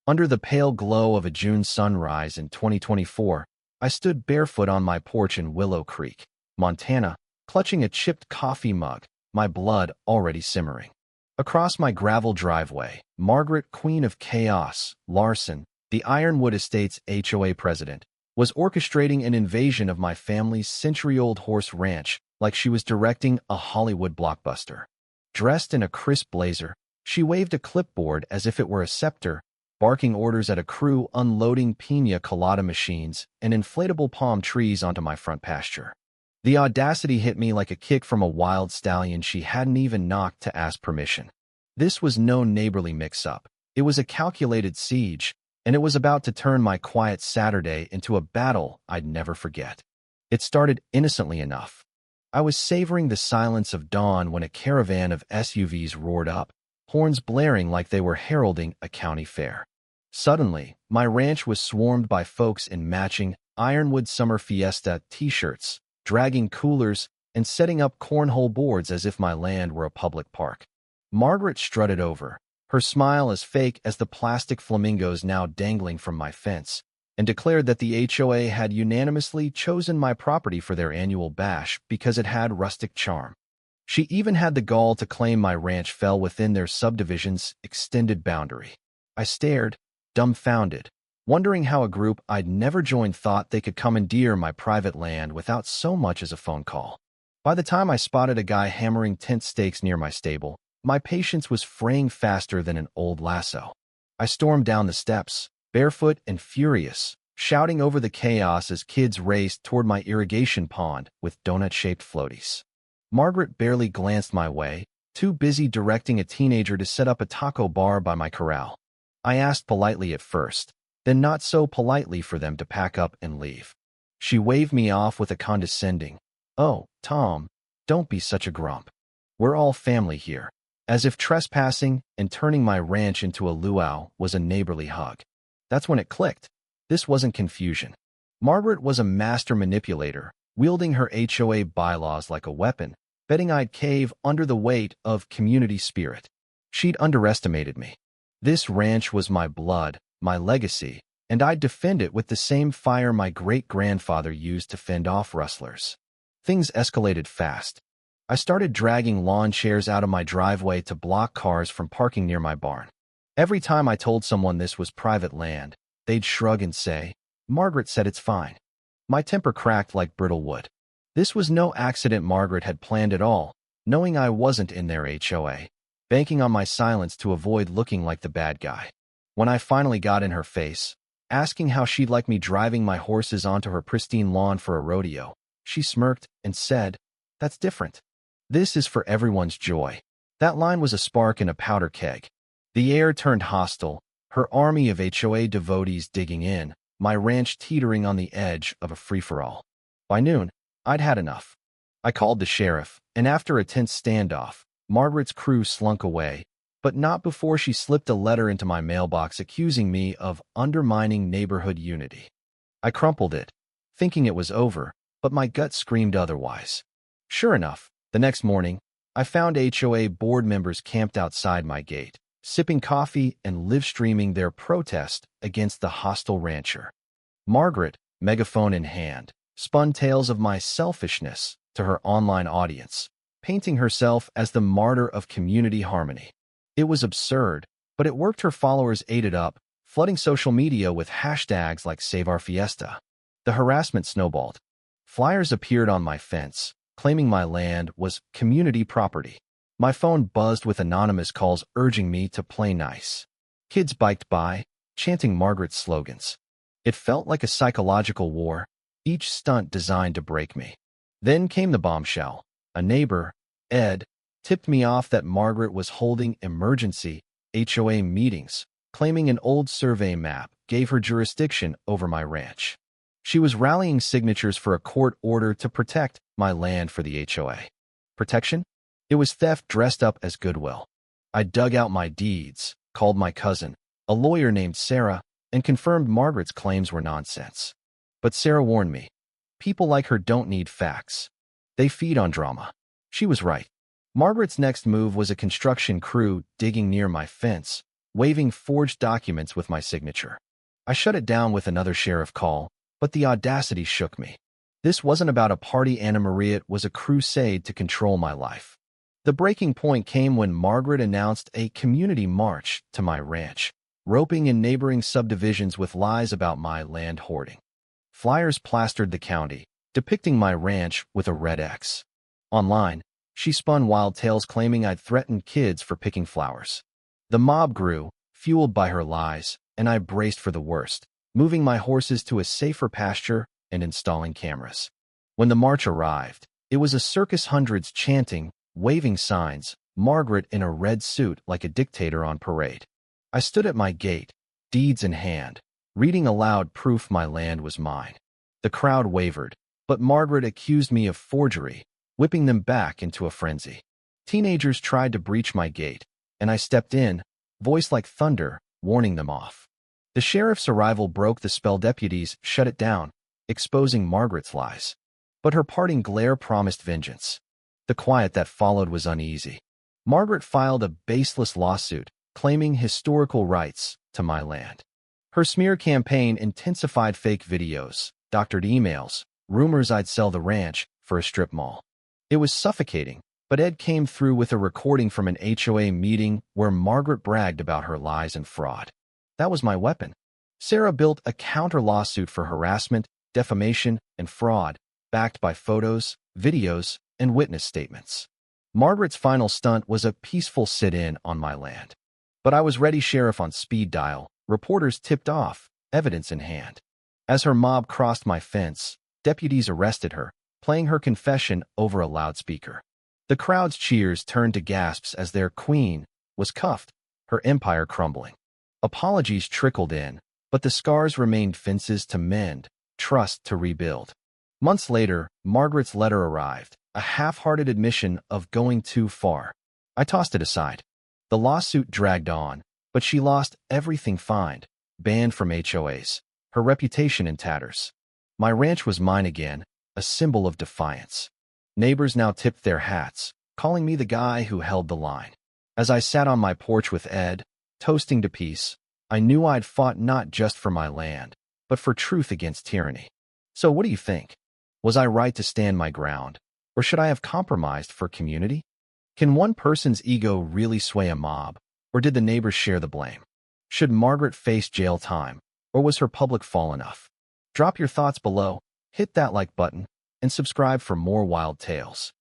Under the pale glow of a June sunrise in 2024, I stood barefoot on my porch in Willow Creek, Montana, clutching a chipped coffee mug, my blood already simmering. Across my gravel driveway, Margaret, Queen of Chaos, Larson, the Ironwood Estates HOA president, was orchestrating an invasion of my family's century-old horse ranch like she was directing a Hollywood blockbuster. Dressed in a crisp blazer, she waved a clipboard as if it were a scepter, barking orders at a crew unloading pina colada machines and inflatable palm trees onto my front pasture. The audacity hit me like a kick from a wild stallion she hadn't even knocked to ask permission. This was no neighborly mix-up. It was a calculated siege, and it was about to turn my quiet Saturday into a battle I'd never forget. It started innocently enough. I was savoring the silence of dawn when a caravan of SUVs roared up, horns blaring like they were heralding a county fair. Suddenly, my ranch was swarmed by folks in matching Ironwood Summer Fiesta t-shirts, dragging coolers, and setting up cornhole boards as if my land were a public park. Margaret strutted over, her smile as fake as the plastic flamingos now dangling from my fence, and declared that the HOA had unanimously chosen my property for their annual bash because it had rustic charm. She even had the gall to claim my ranch fell within their subdivision's extended boundary. I stared, dumbfounded, wondering how a group I'd never joined thought they could commandeer my private land without so much as a phone call. By the time I spotted a guy hammering tent stakes near my stable, my patience was fraying faster than an old lasso. I stormed down the steps, barefoot and furious, shouting over the chaos as kids raced toward my irrigation pond with donut-shaped floaties. Margaret barely glanced my way, too busy directing a teenager to set up a taco bar by my corral. I asked politely at first, then not so politely for them to pack up and leave. She waved me off with a condescending, "Oh, Tom, don't be such a grump. We're all family here," as if trespassing and turning my ranch into a luau was a neighborly hug. That's when it clicked. This wasn't confusion. Margaret was a master manipulator, wielding her HOA bylaws like a weapon, betting I'd cave under the weight of community spirit. She'd underestimated me. This ranch was my blood, my legacy, and I'd defend it with the same fire my great-grandfather used to fend off rustlers. Things escalated fast. I started dragging lawn chairs out of my driveway to block cars from parking near my barn. Every time I told someone this was private land, they'd shrug and say, "Margaret said it's fine." My temper cracked like brittle wood. This was no accident. Margaret had planned it all, knowing I wasn't in their HOA, banking on my silence to avoid looking like the bad guy. When I finally got in her face, asking how she'd like me driving my horses onto her pristine lawn for a rodeo, she smirked and said, "That's different. This is for everyone's joy." That line was a spark in a powder keg. The air turned hostile, her army of HOA devotees digging in, my ranch teetering on the edge of a free-for-all. By noon, I'd had enough. I called the sheriff, and after a tense standoff, Margaret's crew slunk away, but not before she slipped a letter into my mailbox accusing me of undermining neighborhood unity. I crumpled it, thinking it was over, but my gut screamed otherwise. Sure enough, the next morning, I found HOA board members camped outside my gate, sipping coffee and live-streaming their protest against the hostile rancher. Margaret, megaphone in hand, spun tales of my selfishness to her online audience, painting herself as the martyr of community harmony. It was absurd, but it worked. Her followers ate it up, flooding social media with hashtags like Save Our Fiesta. The harassment snowballed. Flyers appeared on my fence, claiming my land was community property. My phone buzzed with anonymous calls urging me to play nice. Kids biked by, chanting Margaret's slogans. It felt like a psychological war, each stunt designed to break me. Then came the bombshell. A neighbor, Ed, tipped me off that Margaret was holding emergency HOA meetings, claiming an old survey map gave her jurisdiction over my ranch. She was rallying signatures for a court order to protect my land for the HOA. Protection? It was theft dressed up as goodwill. I dug out my deeds, called my cousin, a lawyer named Sarah, and confirmed Margaret's claims were nonsense. But Sarah warned me. People like her don't need facts. They feed on drama. She was right. Margaret's next move was a construction crew digging near my fence, waving forged documents with my signature. I shut it down with another sheriff call, but the audacity shook me. This wasn't about a party, Anna Maria, it was a crusade to control my life. The breaking point came when Margaret announced a community march to my ranch, roping in neighboring subdivisions with lies about my land hoarding. Flyers plastered the county, depicting my ranch with a red X. Online, she spun wild tales claiming I'd threatened kids for picking flowers. The mob grew, fueled by her lies, and I braced for the worst, moving my horses to a safer pasture and installing cameras. When the march arrived, it was a circus, hundreds chanting, waving signs, Margaret in a red suit like a dictator on parade. I stood at my gate, deeds in hand, reading aloud proof my land was mine. The crowd wavered, but Margaret accused me of forgery, whipping them back into a frenzy. Teenagers tried to breach my gate, and I stepped in, voice like thunder, warning them off. The sheriff's arrival broke the spell. Deputies shut it down, exposing Margaret's lies. But her parting glare promised vengeance. The quiet that followed was uneasy. Margaret filed a baseless lawsuit, claiming historical rights to my land. Her smear campaign intensified fake videos, doctored emails, rumors I'd sell the ranch for a strip mall. It was suffocating, but Ed came through with a recording from an HOA meeting where Margaret bragged about her lies and fraud. That was my weapon. Sarah built a counter-lawsuit for harassment, defamation, and fraud, backed by photos, videos, and witness statements. Margaret's final stunt was a peaceful sit-in on my land. But I was ready, sheriff on speed dial, reporters tipped off, evidence in hand. As her mob crossed my fence, deputies arrested her, playing her confession over a loudspeaker. The crowd's cheers turned to gasps as their queen was cuffed, her empire crumbling. Apologies trickled in, but the scars remained, fences to mend, trust to rebuild. Months later, Margaret's letter arrived, a half-hearted admission of going too far. I tossed it aside. The lawsuit dragged on, but she lost everything, fined, banned from HOAs, her reputation in tatters. My ranch was mine again, a symbol of defiance. Neighbors now tipped their hats, calling me the guy who held the line. As I sat on my porch with Ed, toasting to peace, I knew I'd fought not just for my land, but for truth against tyranny. So what do you think? Was I right to stand my ground, or should I have compromised for community? Can one person's ego really sway a mob, or did the neighbors share the blame? Should Margaret face jail time, or was her public fall enough? Drop your thoughts below, hit that like button, and subscribe for more wild tales.